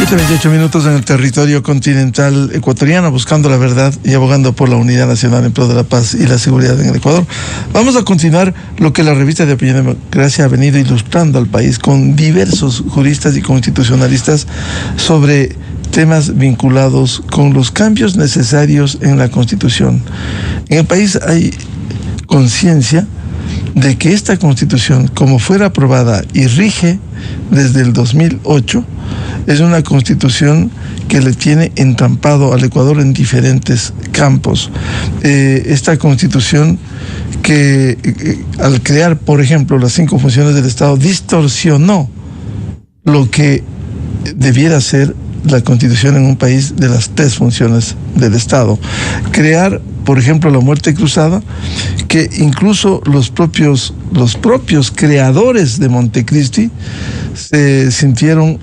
7:28 en el territorio continental ecuatoriano, buscando la verdad y abogando por la unidad nacional en pro de la paz y la seguridad en el Ecuador. Vamos a continuar lo que la revista de Opinión y Democracia ha venido ilustrando al país con diversos juristas y constitucionalistas sobre temas vinculados con los cambios necesarios en la Constitución. En el país hay conciencia de que esta Constitución, como fuera aprobada y rige desde el 2008, es una Constitución que le tiene entrampado al Ecuador en diferentes campos. Esta Constitución que al crear, por ejemplo, las 5 funciones del Estado, distorsionó lo que debiera ser la Constitución en un país de las 3 funciones del Estado. Crear, por ejemplo, la muerte cruzada, que incluso los propios creadores de Montecristi se sintieron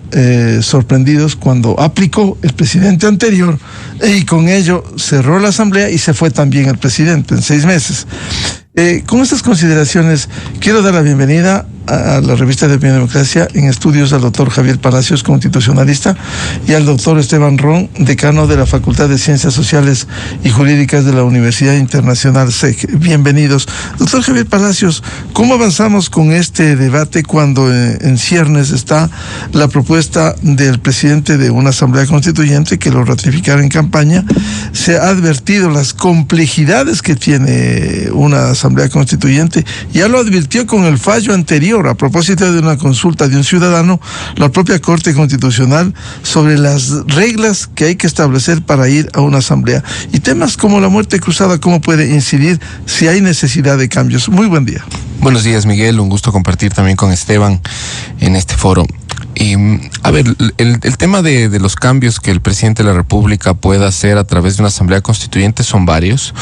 sorprendidos cuando aplicó el presidente anterior y con ello cerró la asamblea y se fue también el presidente en 6 meses. Con estas consideraciones, quiero dar la bienvenida a la revista de Opinión y Democracia en estudios al doctor Javier Palacios, constitucionalista, y al doctor Esteban Ron, decano de la Facultad de Ciencias Sociales y Jurídicas de la Universidad Internacional SEC. Bienvenidos. Doctor Javier Palacios, ¿cómo avanzamos con este debate cuando en ciernes está la propuesta del presidente de una asamblea constituyente que lo ratificara en campaña? Se ha advertido las complejidades que tiene una asamblea constituyente, ya lo advirtió con el fallo anterior a propósito de una consulta de un ciudadano, la propia Corte Constitucional, sobre las reglas que hay que establecer para ir a una asamblea. Y temas como la muerte cruzada, ¿cómo puede incidir si hay necesidad de cambios? Muy buen día. Buenos días, Miguel. Un gusto compartir también con Esteban en este foro. A ver, el tema de los cambios que el presidente de la República pueda hacer a través de una asamblea constituyente son varios.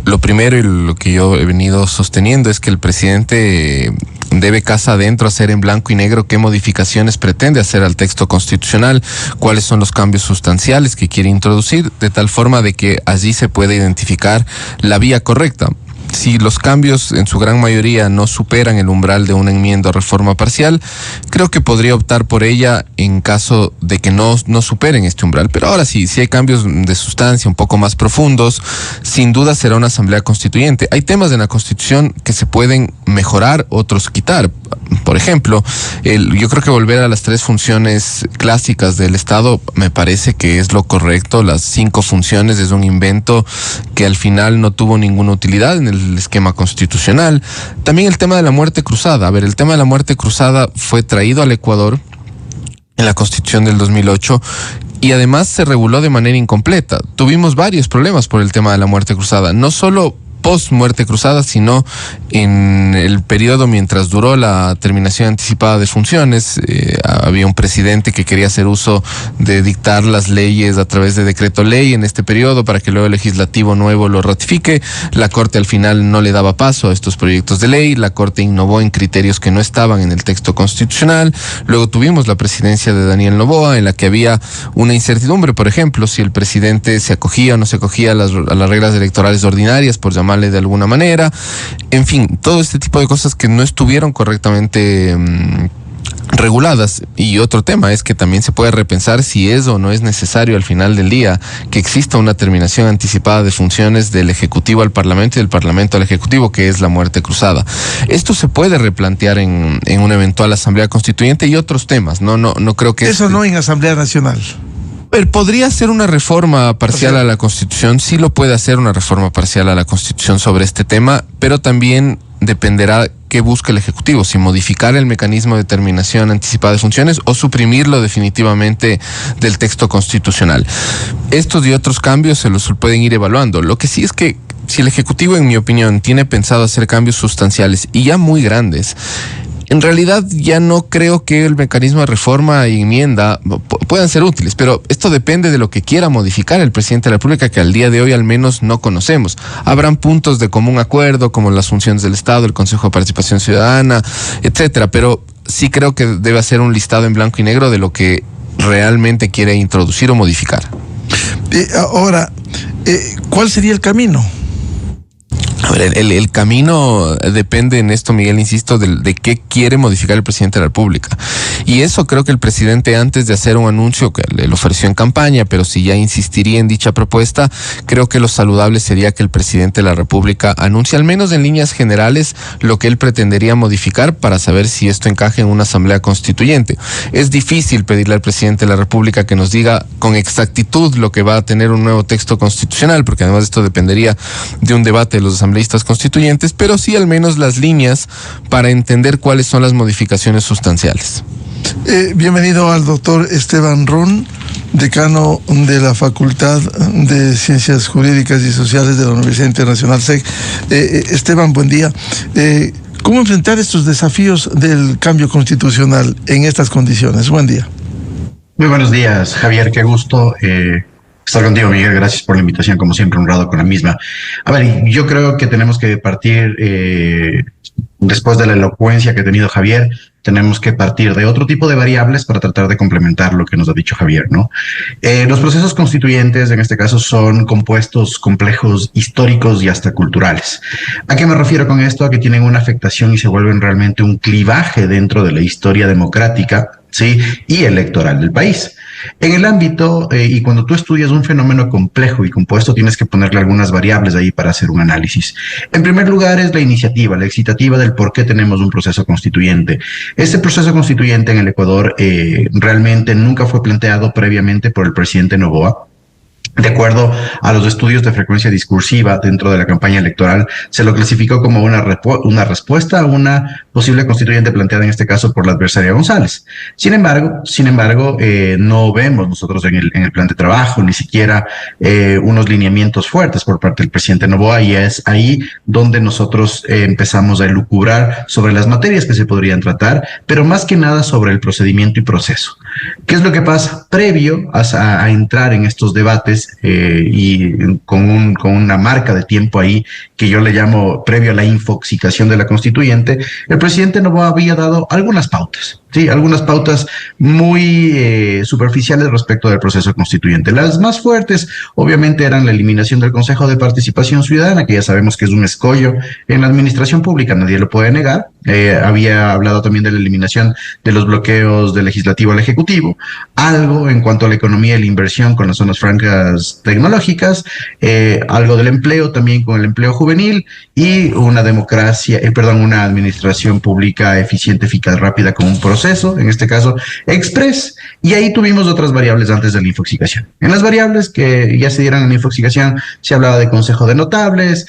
Lo primero, y lo que yo he venido sosteniendo, es que el presidente debe casa adentro hacer en blanco y negro qué modificaciones pretende hacer al texto constitucional, cuáles son los cambios sustanciales que quiere introducir, de tal forma de que allí se pueda identificar la vía correcta. Si los cambios en su gran mayoría no superan el umbral de una enmienda o reforma parcial, creo que podría optar por ella en caso de que no superen este umbral. Pero ahora sí, si hay cambios de sustancia un poco más profundos, sin duda será una asamblea constituyente. Hay temas en la Constitución que se pueden mejorar, otros quitar. Por ejemplo, yo creo que volver a las 3 funciones clásicas del Estado me parece que es lo correcto. Las 5 funciones es un invento que al final no tuvo ninguna utilidad en el esquema constitucional. También el tema de la muerte cruzada. A ver, el tema de la muerte cruzada fue traído al Ecuador en la Constitución del 2008 y además se reguló de manera incompleta. Tuvimos varios problemas por el tema de la muerte cruzada, no solo post muerte cruzada, sino en el periodo mientras duró la terminación anticipada de funciones. Había un presidente que quería hacer uso de dictar las leyes a través de decreto ley en este periodo para que luego el legislativo nuevo lo ratifique. La Corte al final no le daba paso a estos proyectos de ley. La Corte innovó en criterios que no estaban en el texto constitucional. Luego tuvimos la presidencia de Daniel Noboa, en la que había una incertidumbre, por ejemplo, si el presidente se acogía o no se acogía a las reglas electorales ordinarias, por llamarle de alguna manera. En fin, todo este tipo de cosas que no estuvieron correctamente reguladas. Y otro tema es que también se puede repensar si es o no es necesario al final del día que exista una terminación anticipada de funciones del Ejecutivo al Parlamento y del Parlamento al Ejecutivo, que es la muerte cruzada. Esto se puede replantear en una eventual Asamblea Constituyente y otros temas. No creo que eso no en Asamblea Nacional. Podría hacer una reforma parcial a la Constitución, sí lo puede hacer una reforma parcial a la Constitución sobre este tema, pero también dependerá qué busca el Ejecutivo, si modificar el mecanismo de terminación anticipada de funciones o suprimirlo definitivamente del texto constitucional. Estos y otros cambios se los pueden ir evaluando. Lo que sí es que si el Ejecutivo, en mi opinión, tiene pensado hacer cambios sustanciales y ya muy grandes, en realidad ya no creo que el mecanismo de reforma y enmienda puedan ser útiles, pero esto depende de lo que quiera modificar el presidente de la República, que al día de hoy al menos no conocemos. Habrán puntos de común acuerdo, como las funciones del Estado, el Consejo de Participación Ciudadana, etcétera, pero sí creo que debe hacer un listado en blanco y negro de lo que realmente quiere introducir o modificar. Ahora, ¿cuál sería el camino? A ver, el camino depende en esto, Miguel, insisto, de qué quiere modificar el presidente de la República. Y eso creo que el presidente, antes de hacer un anuncio que le ofreció en campaña, pero si ya insistiría en dicha propuesta, creo que lo saludable sería que el presidente de la República anuncie al menos en líneas generales lo que él pretendería modificar para saber si esto encaja en una asamblea constituyente. Es difícil pedirle al presidente de la República que nos diga con exactitud lo que va a tener un nuevo texto constitucional, porque además esto dependería de un debate de los asambleístas constituyentes, pero sí al menos las líneas para entender cuáles son las modificaciones sustanciales. Bienvenido al doctor Esteban Run, decano de la Facultad de Ciencias Jurídicas y Sociales de la Universidad Internacional SEC. Esteban, buen día. ¿Cómo enfrentar estos desafíos del cambio constitucional en estas condiciones? Buen día. Muy buenos días, Javier, qué gusto estar contigo, Miguel. Gracias por la invitación, como siempre, honrado con la misma. A ver, yo creo que tenemos que partir, después de la elocuencia que ha tenido Javier, tenemos que partir de otro tipo de variables para tratar de complementar lo que nos ha dicho Javier, ¿no? Los procesos constituyentes, en este caso, son compuestos complejos, históricos y hasta culturales. ¿A qué me refiero con esto? A que tienen una afectación y se vuelven realmente un clivaje dentro de la historia democrática, ¿sí?, y electoral del país. En el ámbito, y cuando tú estudias un fenómeno complejo y compuesto, tienes que ponerle algunas variables ahí para hacer un análisis. En primer lugar es la iniciativa, la excitativa del por qué tenemos un proceso constituyente. Este proceso constituyente en el Ecuador realmente nunca fue planteado previamente por el presidente Noboa. De acuerdo a los estudios de frecuencia discursiva dentro de la campaña electoral, se lo clasificó como una respuesta a una posible constituyente planteada en este caso por la adversaria González. Sin embargo, no vemos nosotros en el plan de trabajo ni siquiera unos lineamientos fuertes por parte del presidente Noboa, y es ahí donde nosotros empezamos a elucubrar sobre las materias que se podrían tratar, pero más que nada sobre el procedimiento y proceso. ¿Qué es lo que pasa? Previo a entrar en estos debates, y con una marca de tiempo ahí que yo le llamo previo a la infoxicación de la constituyente, el presidente Noboa había dado algunas pautas, sí, algunas pautas muy superficiales respecto del proceso constituyente. Las más fuertes, obviamente, eran la eliminación del Consejo de Participación Ciudadana, que ya sabemos que es un escollo en la administración pública, nadie lo puede negar. Había hablado también de la eliminación de los bloqueos del legislativo al ejecutivo, algo en cuanto a la economía y la inversión con las zonas francas tecnológicas, algo del empleo también con el empleo juvenil, y una una administración pública eficiente, eficaz, rápida, con un proceso, en este caso, express. Y ahí tuvimos otras variables antes de la infoxicación. En las variables que ya se dieron en la infoxicación se hablaba de consejo de notables,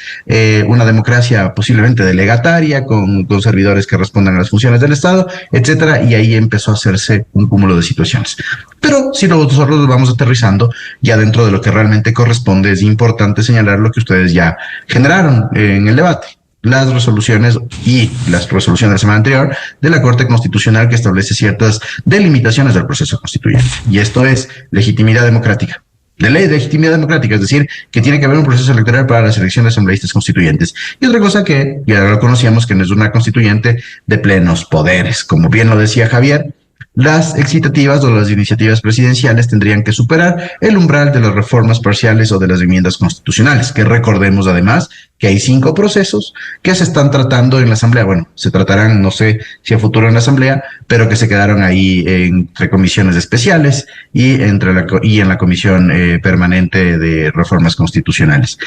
una democracia posiblemente delegataria con servidores que respondan a las funciones del Estado, etcétera, y ahí empezó a hacerse un cúmulo de situaciones. Pero si nosotros lo vamos aterrizando ya dentro de lo que realmente corresponde, es importante señalar lo que ustedes ya generaron en el debate. Las resoluciones y las resoluciones de la semana anterior de la Corte Constitucional, que establece ciertas delimitaciones del proceso constituyente. Y esto es legitimidad democrática. De ley de legitimidad democrática, es decir, que tiene que haber un proceso electoral para la selección de asambleístas constituyentes. Y otra cosa que ya lo conocíamos, que no es una constituyente de plenos poderes. Como bien lo decía Javier, las excitativas o las iniciativas presidenciales tendrían que superar el umbral de las reformas parciales o de las enmiendas constitucionales, que recordemos además que hay 5 procesos que se están tratando en la Asamblea. Bueno, se tratarán, no sé si a futuro en la Asamblea, pero que se quedaron ahí entre comisiones especiales y en la Comisión Permanente de Reformas Constitucionales.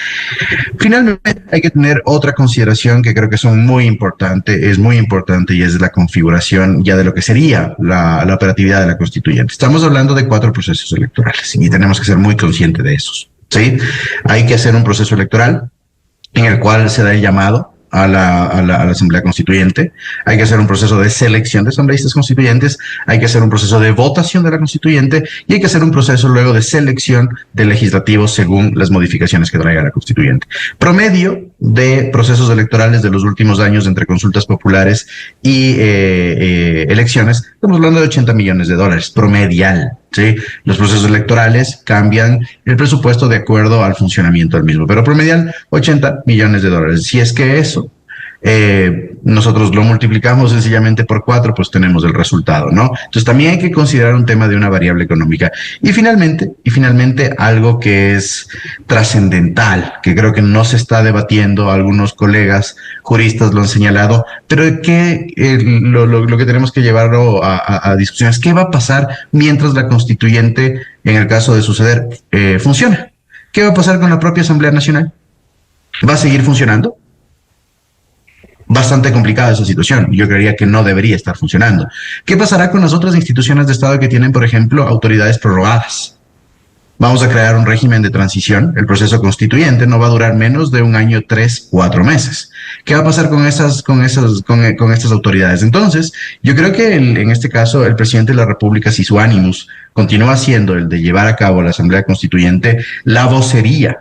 Finalmente, hay que tener otra consideración que creo que es muy importante, y es la configuración ya de lo que sería la operatividad de la constituyente. Estamos hablando de 4 procesos electorales y tenemos que ser muy conscientes de esos, ¿sí? Hay que hacer un proceso electoral en el cual se da el llamado a la Asamblea Constituyente, hay que hacer un proceso de selección de asambleístas constituyentes, hay que hacer un proceso de votación de la Constituyente y hay que hacer un proceso luego de selección de legislativos según las modificaciones que traiga la Constituyente. Promedio de procesos electorales de los últimos años entre consultas populares y elecciones, estamos hablando de $80 millones, promedial. ¿Sí? Los procesos electorales cambian el presupuesto de acuerdo al funcionamiento del mismo, pero promedial $80 millones. Si es que eso nosotros lo multiplicamos sencillamente por 4, pues tenemos el resultado, ¿no? Entonces también hay que considerar un tema de una variable económica. Y finalmente algo que es trascendental, que creo que no se está debatiendo, algunos colegas juristas lo han señalado, pero que lo que tenemos que llevarlo a discusión es qué va a pasar mientras la constituyente, en el caso de suceder, funciona. ¿Qué va a pasar con la propia Asamblea Nacional? ¿Va a seguir funcionando? Bastante complicada esa situación. Yo creería que no debería estar funcionando. ¿Qué pasará con las otras instituciones de Estado que tienen, por ejemplo, autoridades prorrogadas? Vamos a crear un régimen de transición. El proceso constituyente no va a durar menos de 1 año, 3, 4 meses. ¿Qué va a pasar con estas autoridades? Entonces, yo creo que en este caso, el presidente de la República, si su ánimos continúa siendo el de llevar a cabo la Asamblea Constituyente, la vocería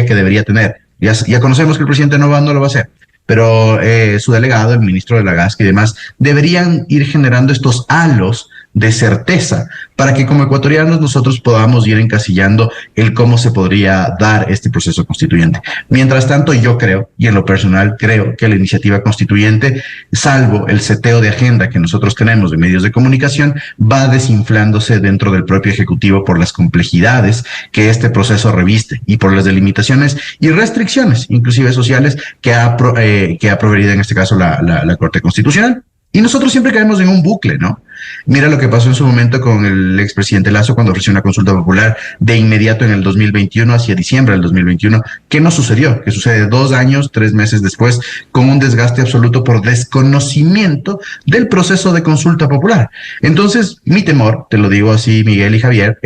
que debería tener. Ya conocemos que el presidente no lo va a hacer, pero su delegado, el ministro de la GASC y demás, deberían ir generando estos halos de certeza para que como ecuatorianos nosotros podamos ir encasillando el cómo se podría dar este proceso constituyente. Mientras tanto, yo creo, y en lo personal creo, que la iniciativa constituyente, salvo el seteo de agenda que nosotros tenemos de medios de comunicación, va desinflándose dentro del propio Ejecutivo por las complejidades que este proceso reviste y por las delimitaciones y restricciones, inclusive sociales, que ha proverido en este caso la Corte Constitucional. Y nosotros siempre caemos en un bucle, ¿no? Mira lo que pasó en su momento con el expresidente Lasso cuando ofreció una consulta popular de inmediato en el 2021, hacia diciembre del 2021. ¿Qué no sucedió? Que sucede 2 años, 3 meses después, con un desgaste absoluto por desconocimiento del proceso de consulta popular. Entonces, mi temor, te lo digo así, Miguel y Javier,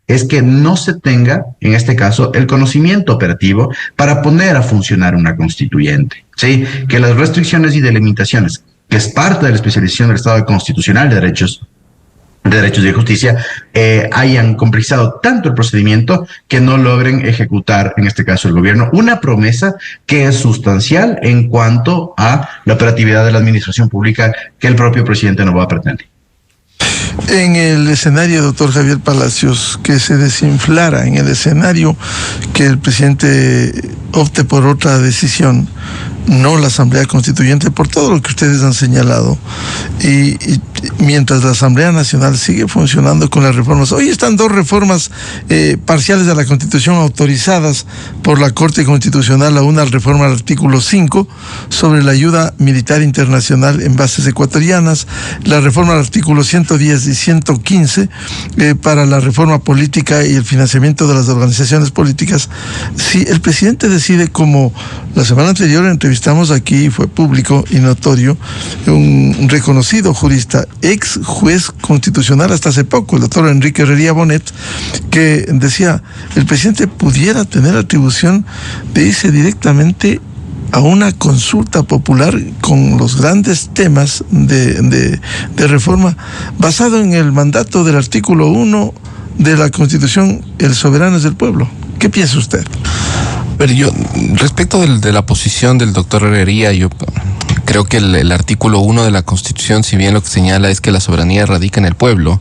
es que no se tenga, en este caso, el conocimiento operativo para poner a funcionar una constituyente, ¿sí? Que las restricciones y delimitaciones, que es parte de la especialización del Estado Constitucional de Derechos y Justicia, hayan complejizado tanto el procedimiento que no logren ejecutar, en este caso el gobierno, una promesa que es sustancial en cuanto a la operatividad de la administración pública que el propio presidente Noboa pretende. En el escenario, doctor Javier Palacios, que se desinflara, en el escenario que el presidente opte por otra decisión, no la Asamblea Constituyente, por todo lo que ustedes han señalado, y mientras la Asamblea Nacional sigue funcionando con las reformas, hoy están 2 reformas parciales de la Constitución autorizadas por la Corte Constitucional, la una reforma al artículo 5 sobre la ayuda militar internacional en bases ecuatorianas, la reforma al artículo 110 y 115 para la reforma política y el financiamiento de las organizaciones políticas. Si el presidente decide, como la semana anterior entrevistamos aquí, fue público y notorio, un reconocido jurista, ex juez constitucional hasta hace poco, el doctor Enrique Herrería Bonet, que decía, el presidente pudiera tener atribución de irse directamente a una consulta popular con los grandes temas de reforma, basado en el mandato del artículo 1 de la Constitución, el soberano es el pueblo. ¿Qué piensa usted? Pero yo, respecto de la posición del doctor Herrería, yo creo que el artículo 1 de la Constitución, si bien lo que señala es que la soberanía radica en el pueblo,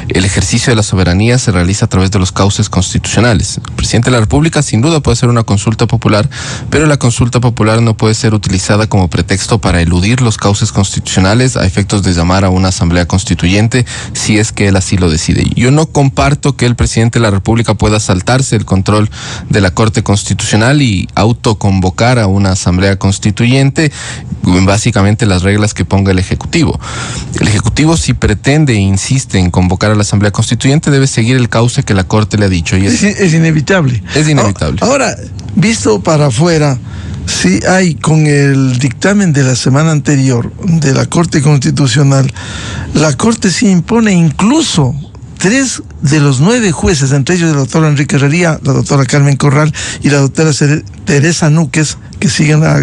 el ejercicio de la soberanía se realiza a través de los cauces constitucionales. El presidente de la República sin duda puede hacer una consulta popular, pero la consulta popular no puede ser utilizada como pretexto para eludir los cauces constitucionales a efectos de llamar a una asamblea constituyente si es que él así lo decide. Yo no comparto que el presidente de la República pueda saltarse el control de la Corte Constitucional y autoconvocar a una asamblea constituyente, básicamente las reglas que ponga el Ejecutivo. El Ejecutivo, si pretende e insiste en convocar a la Asamblea Constituyente, debe seguir el cauce que la Corte le ha dicho. Y es inevitable. Es inevitable. Ahora, visto para afuera, sí hay, con el dictamen de la semana anterior de la Corte Constitucional, la Corte sí impone incluso 3 de los 9 jueces, entre ellos el doctor Enrique Herrería, la doctora Carmen Corral y la doctora Teresa Núquez, que siguen la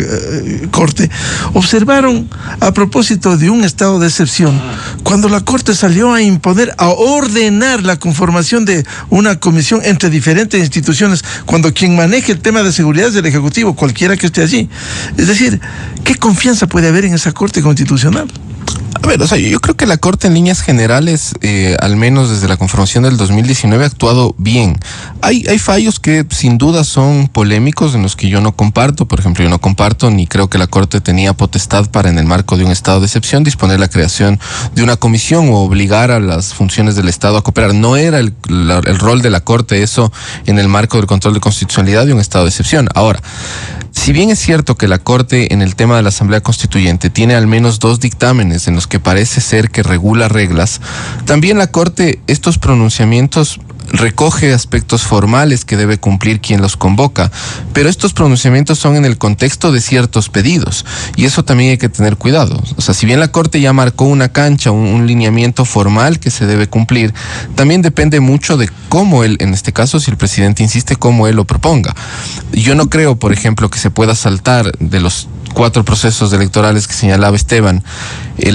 Corte, observaron a propósito de un estado de excepción, cuando la Corte salió a imponer, a ordenar la conformación de una comisión entre diferentes instituciones, cuando quien maneje el tema de seguridad es el Ejecutivo, cualquiera que esté allí. Es decir, ¿qué confianza puede haber en esa Corte Constitucional? A ver, o sea, yo creo que la Corte en líneas generales, al menos desde la conformación del 2019, ha actuado bien. Hay fallos que sin duda son polémicos, en los que yo no comparto. Por ejemplo, yo no comparto ni creo que la Corte tenía potestad para, en el marco de un estado de excepción, disponer la creación de una comisión o obligar a las funciones del Estado a cooperar. No era el rol de la Corte eso en el marco del control de constitucionalidad de un estado de excepción. Ahora, si bien es cierto que la Corte en el tema de la Asamblea Constituyente tiene al menos 2 dictámenes en los que parece ser que regula reglas, también la Corte estos pronunciamientos recoge aspectos formales que debe cumplir quien los convoca, pero estos pronunciamientos son en el contexto de ciertos pedidos y eso también hay que tener cuidado. O sea, si bien la Corte ya marcó una cancha, un lineamiento formal que se debe cumplir, también depende mucho de cómo él, en este caso, si el presidente insiste, cómo él lo proponga. Yo no creo, por ejemplo, que se pueda saltar de los 4 procesos electorales que señalaba Esteban,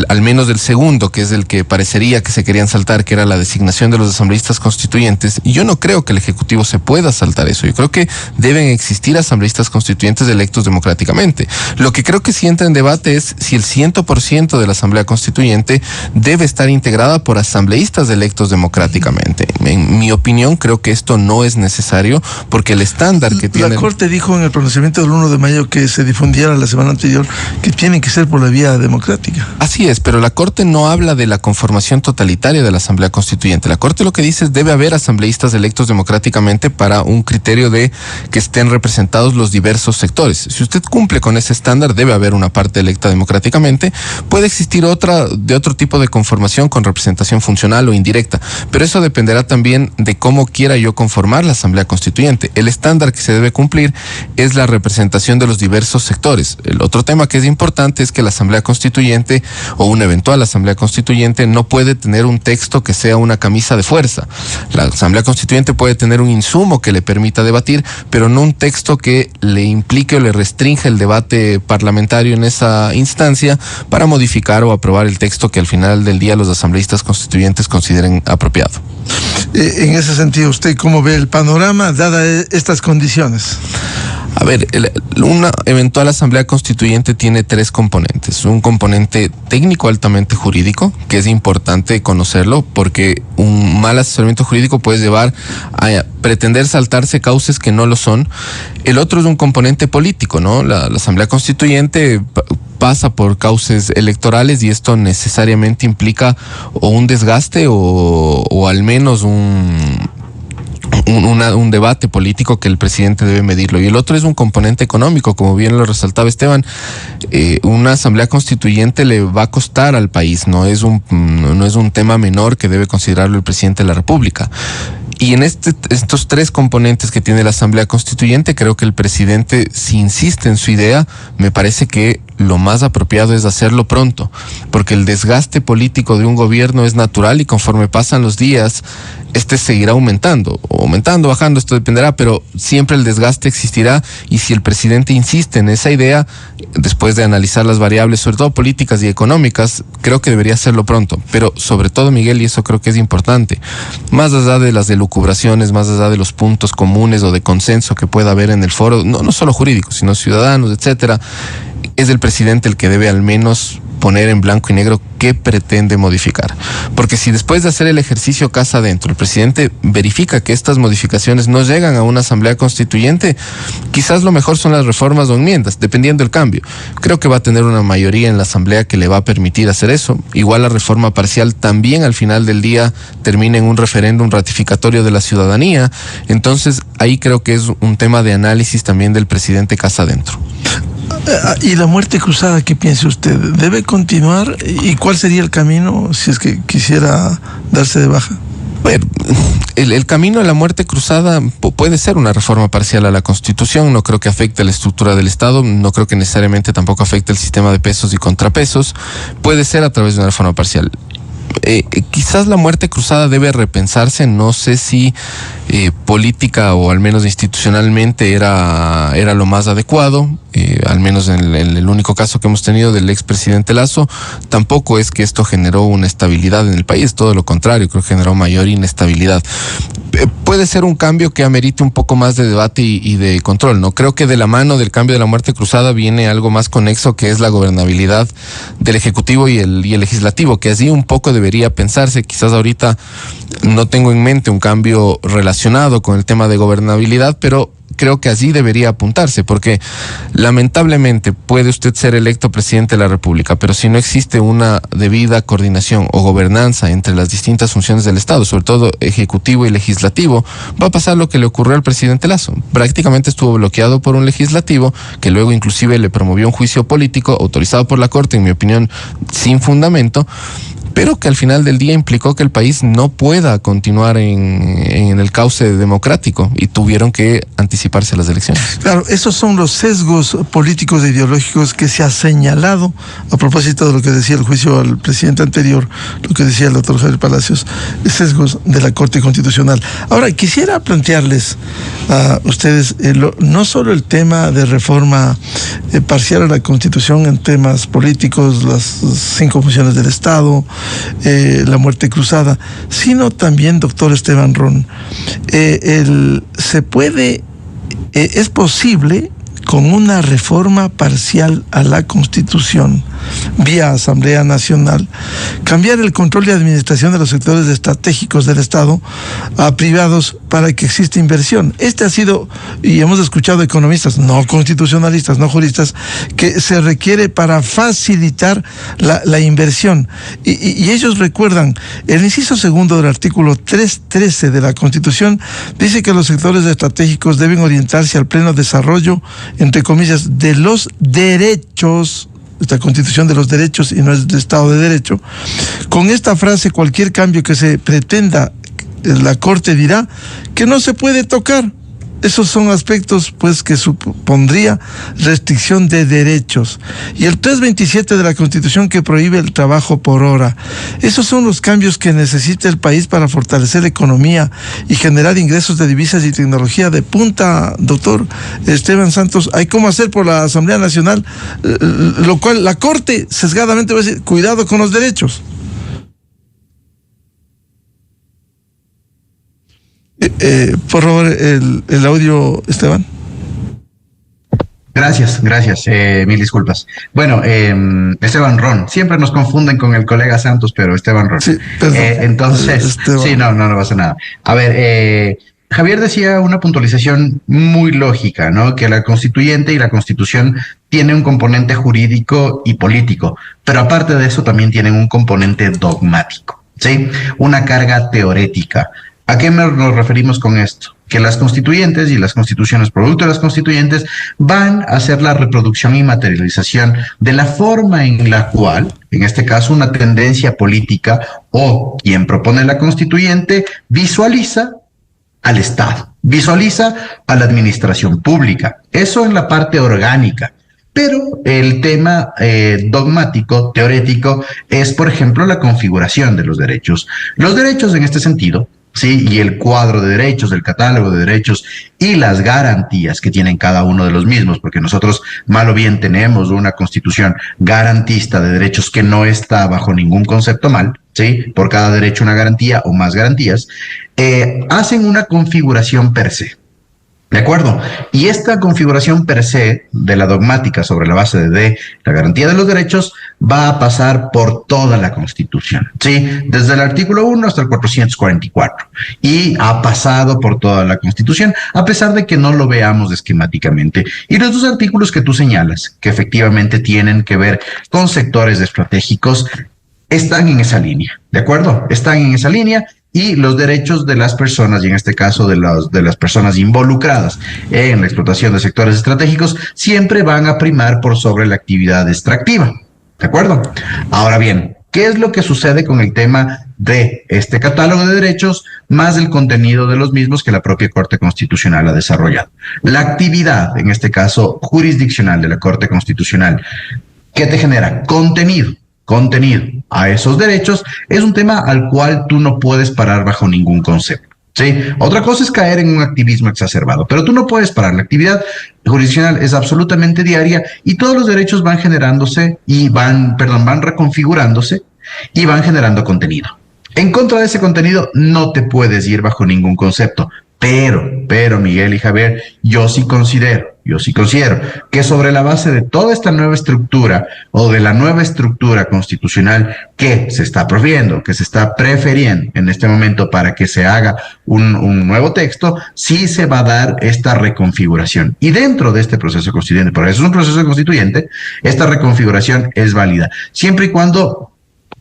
al menos del segundo, que es el que parecería que se querían saltar, que era la designación de los asambleístas constituyentes. Y yo no creo que el Ejecutivo se pueda saltar eso. Yo creo que deben existir asambleístas constituyentes electos democráticamente. Lo que creo que sí entra en debate es si el 100% de la Asamblea Constituyente debe estar integrada por asambleístas electos democráticamente. En mi opinión, creo que esto no es necesario, porque el estándar que tiene... La Corte dijo en el pronunciamiento del 1 de mayo que se difundiera la semana anterior que tienen que ser por la vía democrática. Así es, pero la Corte no habla de la conformación totalitaria de la Asamblea Constituyente. La Corte lo que dice es debe haber asambleístas electos democráticamente para un criterio de que estén representados los diversos sectores. Si usted cumple con ese estándar, debe haber una parte electa democráticamente. Puede existir otra de otro tipo de conformación con representación funcional o indirecta, pero eso dependerá también de cómo quiera yo conformar la Asamblea Constituyente. El estándar que se debe cumplir es la representación de los diversos sectores. El otro tema que es importante es que la Asamblea Constituyente o una eventual Asamblea Constituyente no puede tener un texto que sea una camisa de fuerza. La Asamblea Constituyente puede tener un insumo que le permita debatir, pero no un texto que le implique o le restringe el debate parlamentario en esa instancia para modificar o aprobar el texto que al final del día los asambleístas constituyentes consideren apropiado. En ese sentido, ¿usted cómo ve el panorama dadas estas condiciones? A ver, una eventual asamblea constituyente tiene 3 componentes. Un componente técnico altamente jurídico, que es importante conocerlo, porque un mal asesoramiento jurídico puede llevar a pretender saltarse cauces que no lo son. El otro es un componente político, ¿no? La asamblea constituyente pasa por cauces electorales y esto necesariamente implica o un desgaste o al menos un debate político que el presidente debe medirlo. Y el otro es un componente económico, como bien lo resaltaba Esteban. Una asamblea constituyente le va a costar al país, no es un tema menor que debe considerarlo el presidente de la República. Y en estos 3 componentes que tiene la Asamblea Constituyente, creo que el presidente, si insiste en su idea, me parece que lo más apropiado es hacerlo pronto, porque el desgaste político de un gobierno es natural y conforme pasan los días, este seguirá aumentando, bajando, esto dependerá, pero siempre el desgaste existirá y si el presidente insiste en esa idea, después de analizar las variables, sobre todo políticas y económicas, creo que debería hacerlo pronto. Pero sobre todo, Miguel, y eso creo que es importante, más allá de las elucubraciones, más allá de los puntos comunes o de consenso que pueda haber en el foro, no solo jurídicos, sino ciudadanos, etcétera, es el presidente el que debe al menos poner en blanco y negro qué pretende modificar. Porque si después de hacer el ejercicio casa adentro, el presidente verifica que estas modificaciones no llegan a una asamblea constituyente, quizás lo mejor son las reformas o enmiendas, dependiendo del cambio. Creo que va a tener una mayoría en la asamblea que le va a permitir hacer eso. Igual la reforma parcial también al final del día termina en un referéndum ratificatorio de la ciudadanía. Entonces ahí creo que es un tema de análisis también del presidente casa adentro. ¿Y la muerte cruzada, qué piensa usted? ¿Debe continuar? ¿Y cuál sería el camino si es que quisiera darse de baja? Bueno, el camino a la muerte cruzada puede ser una reforma parcial a la Constitución. No creo que afecte a la estructura del Estado, no creo que necesariamente tampoco afecte el sistema de pesos y contrapesos. Puede ser a través de una reforma parcial. quizás la muerte cruzada debe repensarse. No sé si política o al menos institucionalmente era lo más adecuado. Al menos en el único caso que hemos tenido del expresidente Lasso, tampoco es que esto generó una estabilidad en el país, todo lo contrario, creo que generó mayor inestabilidad. Puede ser un cambio que amerite un poco más de debate y de control, ¿no? Creo que de la mano del cambio de la muerte cruzada viene algo más conexo, que es la gobernabilidad del Ejecutivo y el Legislativo, que así un poco debería pensarse. Quizás ahorita no tengo en mente un cambio relacionado con el tema de gobernabilidad, pero creo que así debería apuntarse, porque lamentablemente puede usted ser electo presidente de la República, pero si no existe una debida coordinación o gobernanza entre las distintas funciones del Estado, sobre todo ejecutivo y legislativo, va a pasar lo que le ocurrió al presidente Lasso. Prácticamente estuvo bloqueado por un legislativo que luego inclusive le promovió un juicio político autorizado por la Corte, en mi opinión, sin fundamento, pero que al final del día implicó que el país no pueda continuar en el cauce democrático y tuvieron que anticiparse las elecciones. Claro, esos son los sesgos políticos e ideológicos que se ha señalado a propósito de lo que decía el juicio al presidente anterior, lo que decía el doctor Javier Palacios, sesgos de la Corte Constitucional. Ahora, quisiera plantearles a ustedes no solo el tema de reforma parcial a la Constitución en temas políticos, las 5 funciones del Estado, la muerte cruzada, sino también, doctor Esteban Ron, es posible con una reforma parcial a la Constitución vía Asamblea Nacional, cambiar el control y administración de los sectores estratégicos del Estado a privados para que exista inversión. Este ha sido, y hemos escuchado economistas, no constitucionalistas, no juristas, que se requiere para facilitar la inversión. Y ellos recuerdan, el inciso segundo del artículo 313 de la Constitución dice que los sectores estratégicos deben orientarse al pleno desarrollo, entre comillas, de los derechos. Esta Constitución de los derechos y no es de Estado de Derecho. Con esta frase, cualquier cambio que se pretenda, la Corte dirá que no se puede tocar. Esos son aspectos, pues, que supondría restricción de derechos. Y el 327 de la Constitución, que prohíbe el trabajo por hora. Esos son los cambios que necesita el país para fortalecer la economía y generar ingresos de divisas y tecnología de punta, doctor Esteban Santos. Hay cómo hacer por la Asamblea Nacional, lo cual la Corte sesgadamente va a decir, cuidado con los derechos. Por favor, el audio, Esteban. Gracias. Mil disculpas. Bueno, Esteban Ron. Siempre nos confunden con el colega Santos, pero Esteban Ron. Sí, perdón. Entonces, Esteban. Sí, no pasa nada. A ver, Javier decía una puntualización muy lógica, ¿no? Que la constituyente y la Constitución tienen un componente jurídico y político, pero aparte de eso también tienen un componente dogmático, ¿sí? Una carga teorética. ¿A qué nos referimos con esto? Que las constituyentes y las constituciones, producto de las constituyentes, van a hacer la reproducción y materialización de la forma en la cual, en este caso, una tendencia política o quien propone la constituyente visualiza al Estado, visualiza a la administración pública. Eso en la parte orgánica. Pero el tema dogmático, teorético, es, por ejemplo, la configuración de los derechos. Los derechos en este sentido, sí, y el cuadro de derechos, el catálogo de derechos y las garantías que tienen cada uno de los mismos, porque nosotros mal o bien tenemos una constitución garantista de derechos que no está bajo ningún concepto mal, sí, por cada derecho una garantía o más garantías, hacen una configuración per se. ¿De acuerdo? Y esta configuración per se de la dogmática sobre la base de la garantía de los derechos va a pasar por toda la Constitución, ¿sí? Desde el artículo 1 hasta el 444. Y ha pasado por toda la Constitución, a pesar de que no lo veamos esquemáticamente. Y los dos artículos que tú señalas, que efectivamente tienen que ver con sectores estratégicos, están en esa línea, ¿de acuerdo? Están en esa línea. Y los derechos de las personas, y en este caso de las personas involucradas en la explotación de sectores estratégicos, siempre van a primar por sobre la actividad extractiva. ¿De acuerdo? Ahora bien, ¿qué es lo que sucede con el tema de este catálogo de derechos más el contenido de los mismos que la propia Corte Constitucional ha desarrollado? La actividad, en este caso jurisdiccional de la Corte Constitucional, ¿qué te genera? Contenido. contenido a esos derechos, es un tema al cual tú no puedes parar bajo ningún concepto. Sí, otra cosa es caer en un activismo exacerbado, pero tú no puedes parar. La actividad jurisdiccional es absolutamente diaria y todos los derechos van generándose y van reconfigurándose y van generando contenido. En contra de ese contenido no te puedes ir bajo ningún concepto. Pero, Miguel y Javier, yo sí considero que sobre la base de toda esta nueva estructura o de la nueva estructura constitucional que se está proviendo, que se está prefiriendo en este momento para que se haga un nuevo texto, sí se va a dar esta reconfiguración. Y dentro de este proceso constituyente, porque eso es un proceso constituyente, esta reconfiguración es válida, siempre y cuando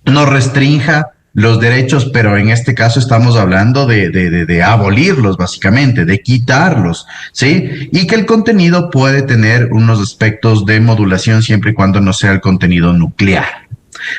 no restrinja los derechos, pero en este caso estamos hablando de abolirlos, básicamente, de quitarlos, ¿sí? Y que el contenido puede tener unos aspectos de modulación siempre y cuando no sea el contenido nuclear.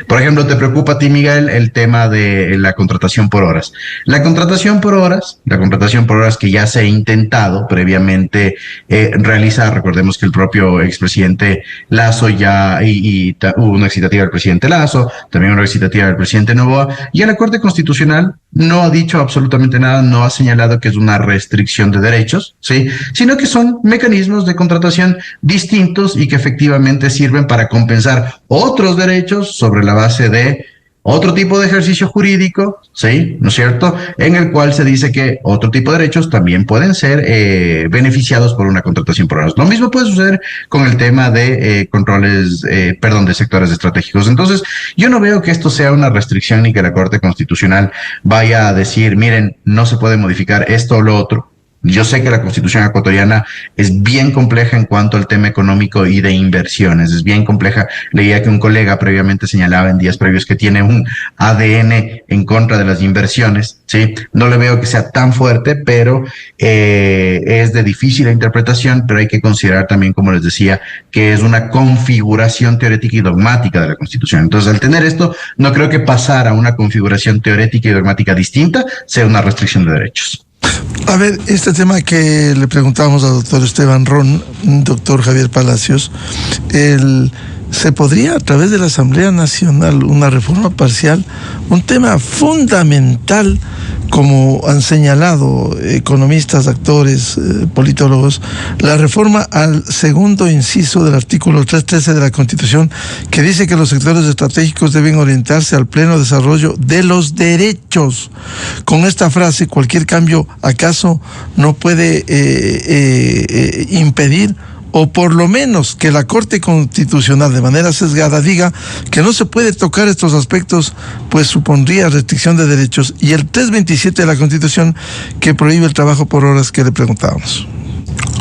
Por ejemplo, ¿te preocupa a ti, Miguel, el tema de la contratación por horas? La contratación por horas que ya se ha intentado previamente realizar, recordemos que el propio expresidente Lasso hubo una excitativa del presidente Lasso, también una excitativa del presidente Noboa, y la Corte Constitucional no ha dicho absolutamente nada, no ha señalado que es una restricción de derechos, ¿sí? Sino que son mecanismos de contratación distintos y que efectivamente sirven para compensar otros derechos sobre la base de otro tipo de ejercicio jurídico, ¿sí? ¿No es cierto? En el cual se dice que otro tipo de derechos también pueden ser beneficiados por una contratación por horas. Lo mismo puede suceder con el tema de de sectores estratégicos. Entonces, yo no veo que esto sea una restricción ni que la Corte Constitucional vaya a decir, miren, no se puede modificar esto o lo otro. Yo sé que la Constitución ecuatoriana es bien compleja en cuanto al tema económico y de inversiones, es bien compleja. Leía que un colega previamente señalaba en días previos que tiene un ADN en contra de las inversiones, ¿sí? No le veo que sea tan fuerte, pero es de difícil interpretación, pero hay que considerar también, como les decía, que es una configuración teórica y dogmática de la Constitución. Entonces, al tener esto, no creo que pasar a una configuración teórica y dogmática distinta sea una restricción de derechos. A ver, este tema que le preguntábamos al doctor Esteban Ron, doctor Javier Palacios, ¿se podría a través de la Asamblea Nacional una reforma parcial? Un tema fundamental, como han señalado economistas, actores, politólogos, la reforma al segundo inciso del artículo 313 de la Constitución, que dice que los sectores estratégicos deben orientarse al pleno desarrollo de los derechos. Con esta frase, cualquier cambio, ¿acaso no puede impedir, o por lo menos que la Corte Constitucional de manera sesgada diga que no se puede tocar estos aspectos, pues supondría restricción de derechos? Y el 327 de la Constitución, que prohíbe el trabajo por horas, que le preguntábamos.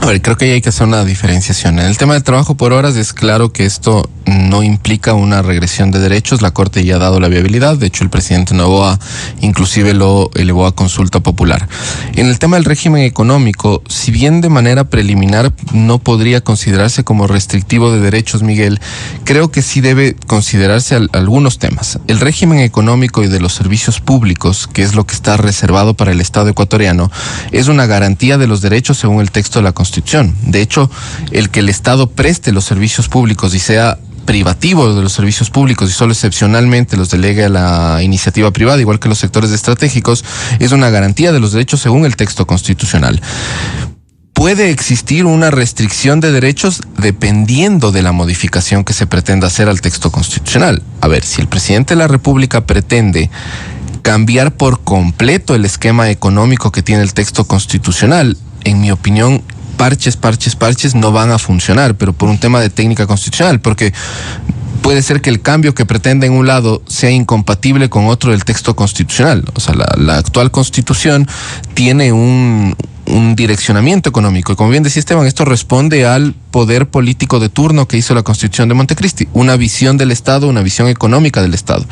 A ver, creo que ahí hay que hacer una diferenciación. En el tema del trabajo por horas es claro que esto no implica una regresión de derechos. La Corte ya ha dado la viabilidad. De hecho, el presidente Noboa inclusive lo elevó a consulta popular. En el tema del régimen económico, si bien de manera preliminar no podría considerarse como restrictivo de derechos, Miguel, creo que sí debe considerarse algunos temas. El régimen económico y de los servicios públicos, que es lo que está reservado para el Estado ecuatoriano, es una garantía de los derechos según el texto de la Constitución. De hecho, el que el Estado preste los servicios públicos y sea privativo de los servicios públicos y solo excepcionalmente los delegue a la iniciativa privada, igual que los sectores estratégicos, es una garantía de los derechos según el texto constitucional. Puede existir una restricción de derechos dependiendo de la modificación que se pretenda hacer al texto constitucional. A ver, si el presidente de la República pretende cambiar por completo el esquema económico que tiene el texto constitucional, en mi opinión, parches no van a funcionar, pero por un tema de técnica constitucional, porque puede ser que el cambio que pretende en un lado sea incompatible con otro del texto constitucional. O sea, la actual Constitución tiene un direccionamiento económico. Y como bien decía Esteban, esto responde al poder político de turno que hizo la Constitución de Montecristi, una visión del Estado, una visión económica del Estado.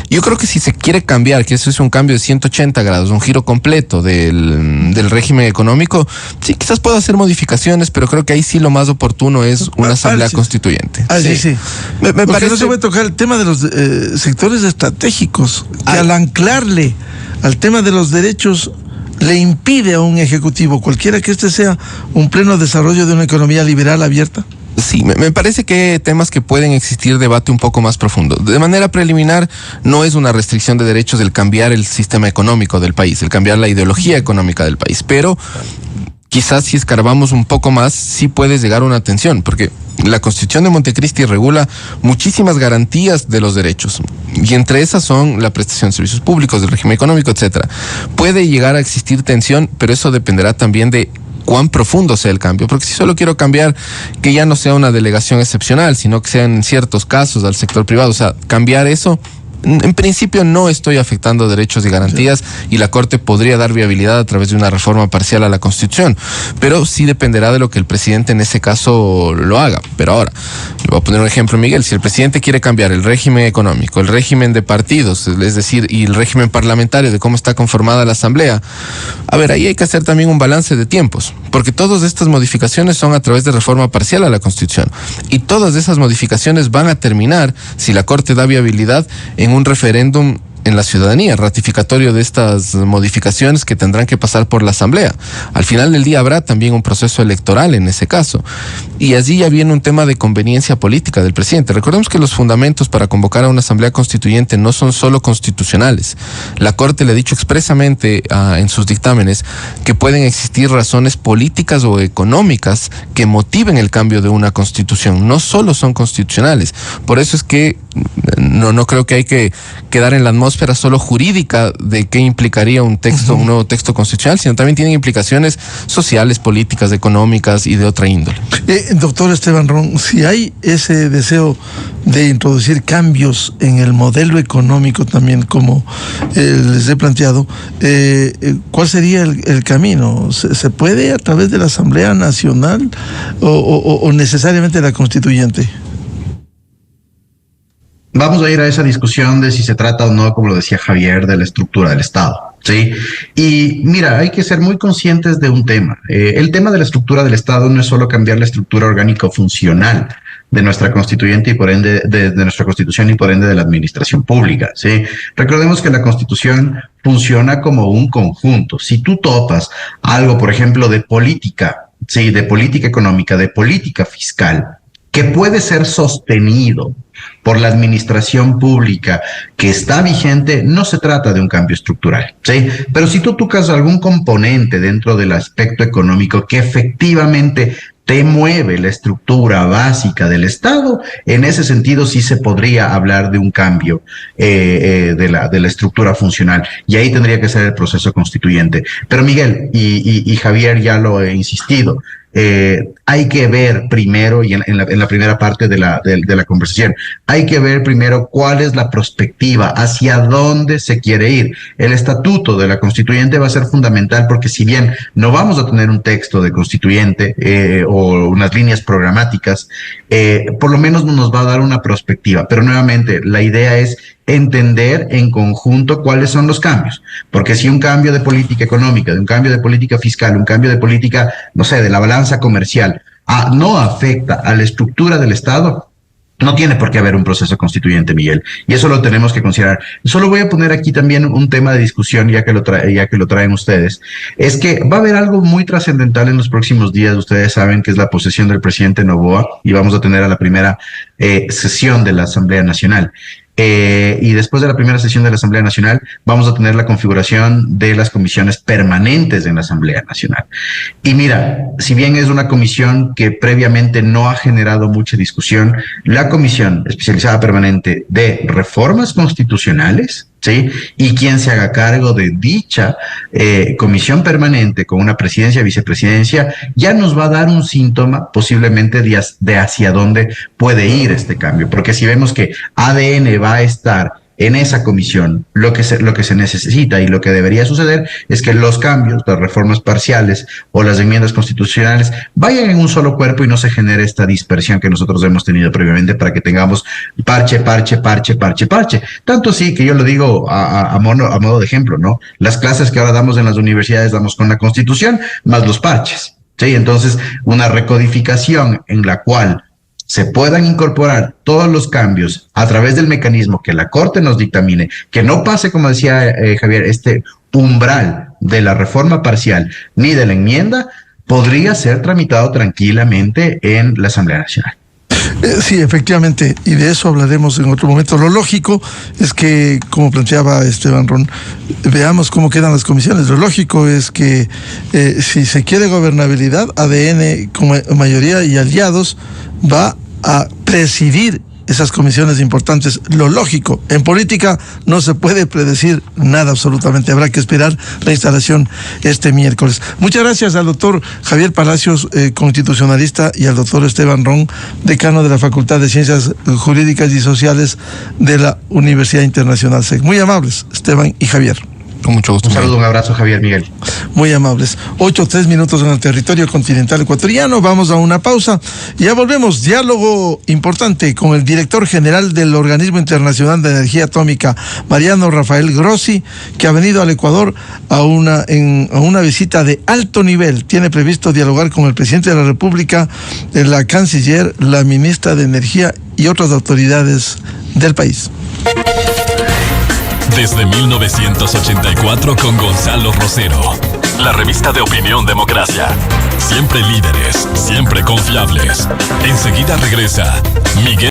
Yo creo que si se quiere cambiar, que eso es un cambio de 180 grados, un giro completo del régimen económico, sí, quizás pueda hacer modificaciones, pero creo que ahí sí lo más oportuno es una asamblea constituyente. Sí. Me parece... no se puede tocar el tema de los sectores estratégicos, que al anclarle al tema de los derechos le impide a un ejecutivo, cualquiera que este sea, un pleno desarrollo de una economía liberal abierta. Sí, me parece que hay temas que pueden existir debate un poco más profundo. De manera preliminar, no es una restricción de derechos el cambiar el sistema económico del país, el cambiar la ideología económica del país, pero quizás si escarbamos un poco más, sí puede llegar a una tensión, porque la Constitución de Montecristi regula muchísimas garantías de los derechos, y entre esas son la prestación de servicios públicos, del régimen económico, etcétera. Puede llegar a existir tensión, pero eso dependerá también de cuán profundo sea el cambio, porque si solo quiero cambiar que ya no sea una delegación excepcional, sino que sea en ciertos casos al sector privado, o sea, cambiar eso, en principio no estoy afectando derechos y garantías, y la Corte podría dar viabilidad a través de una reforma parcial a la Constitución, pero sí dependerá de lo que el presidente en ese caso lo haga. Pero ahora, le voy a poner un ejemplo, Miguel. Si el presidente quiere cambiar el régimen económico, el régimen de partidos, es decir, y el régimen parlamentario de cómo está conformada la Asamblea, a ver, ahí hay que hacer también un balance de tiempos, porque todas estas modificaciones son a través de reforma parcial a la Constitución, y todas esas modificaciones van a terminar, si la Corte da viabilidad, en un referéndum en la ciudadanía, ratificatorio de estas modificaciones que tendrán que pasar por la Asamblea. Al final del día habrá también un proceso electoral en ese caso. Y allí ya viene un tema de conveniencia política del presidente. Recordemos que los fundamentos para convocar a una Asamblea Constituyente no son solo constitucionales. La Corte le ha dicho expresamente en sus dictámenes que pueden existir razones políticas o económicas que motiven el cambio de una Constitución. No solo son constitucionales. Por eso es que no creo que hay que quedar en la atmósfera solo jurídica de qué implicaría un texto, un nuevo texto constitucional, sino también tienen implicaciones sociales, políticas, económicas y de otra índole. Doctor Esteban Ron, si hay ese deseo de introducir cambios en el modelo económico también, como les he planteado, ¿cuál sería el camino? ¿Se puede a través de la Asamblea Nacional o necesariamente la Constituyente? Vamos a ir a esa discusión de si se trata o no, como lo decía Javier, de la estructura del Estado, ¿sí? Y mira, hay que ser muy conscientes de un tema. El tema de la estructura del Estado no es solo cambiar la estructura orgánico-funcional de nuestra constituyente y por ende de nuestra Constitución y por ende de la administración pública, ¿sí? Recordemos que la Constitución funciona como un conjunto. Si tú topas algo, por ejemplo, de política, ¿sí? De política económica, de política fiscal, que puede ser sostenido por la administración pública que está vigente, no se trata de un cambio estructural, ¿sí? Pero si tú tocas algún componente dentro del aspecto económico que efectivamente te mueve la estructura básica del Estado, en ese sentido sí se podría hablar de un cambio de la estructura funcional, y ahí tendría que ser el proceso constituyente. Pero Miguel y Javier ya lo he insistido, hay que ver primero, y en la primera parte de la conversación, hay que ver primero cuál es la perspectiva, hacia dónde se quiere ir. El estatuto de la constituyente va a ser fundamental, porque si bien no vamos a tener un texto de constituyente o unas líneas programáticas, por lo menos nos va a dar una perspectiva. Pero nuevamente, la idea es entender en conjunto cuáles son los cambios, porque si un cambio de política económica, de un cambio de política fiscal, un cambio de política, no sé, de la balanza comercial, no afecta a la estructura del Estado, no tiene por qué haber un proceso constituyente, Miguel, y eso lo tenemos que considerar. Solo voy a poner aquí también un tema de discusión, ya que lo traen ustedes. Es que va a haber algo muy trascendental en los próximos días. Ustedes saben que es la posesión del presidente Noboa, y vamos a tener a la primera sesión de la Asamblea Nacional. Y después de la primera sesión de la Asamblea Nacional vamos a tener la configuración de las comisiones permanentes en la Asamblea Nacional. Y mira, si bien es una comisión que previamente no ha generado mucha discusión, la Comisión Especializada Permanente de Reformas Constitucionales, ¿sí? Y quien se haga cargo de dicha comisión permanente con una presidencia, vicepresidencia, ya nos va a dar un síntoma posiblemente de hacia dónde puede ir este cambio. Porque si vemos que ADN va a estar en esa comisión, lo que se necesita y lo que debería suceder es que los cambios, las reformas parciales o las enmiendas constitucionales vayan en un solo cuerpo y no se genere esta dispersión que nosotros hemos tenido previamente, para que tengamos parche. Tanto así que yo lo digo a modo de ejemplo, ¿no? Las clases que ahora damos en las universidades damos con la Constitución más los parches, ¿sí? Entonces, una recodificación en la cual se puedan incorporar todos los cambios a través del mecanismo que la Corte nos dictamine, que no pase, como decía Javier, este umbral de la reforma parcial ni de la enmienda, podría ser tramitado tranquilamente en la Asamblea Nacional. Sí, efectivamente, y de eso hablaremos en otro momento. Lo lógico es que, como planteaba Esteban Ron, veamos cómo quedan las comisiones. Lo lógico es que si se quiere gobernabilidad, ADN con mayoría y aliados va a presidir esas comisiones importantes. Lo lógico, en política no se puede predecir nada absolutamente, habrá que esperar la instalación este miércoles. Muchas gracias al doctor Javier Palacios, constitucionalista, y al doctor Esteban Ron, decano de la Facultad de Ciencias Jurídicas y Sociales de la Universidad Internacional SEC. Muy amables, Esteban y Javier. Con mucho gusto. Un saludo, un abrazo, Javier, Miguel. Muy amables. 8:03 en el territorio continental ecuatoriano. Vamos a una pausa. Ya volvemos. Diálogo importante con el director general del Organismo Internacional de Energía Atómica, Mariano Rafael Grossi, que ha venido al Ecuador a una visita de alto nivel. Tiene previsto dialogar con el presidente de la República, la canciller, la ministra de Energía y otras autoridades del país. Desde 1984 con Gonzalo Rosero. La revista de opinión Democracia. Siempre líderes, siempre confiables. Enseguida regresa Miguel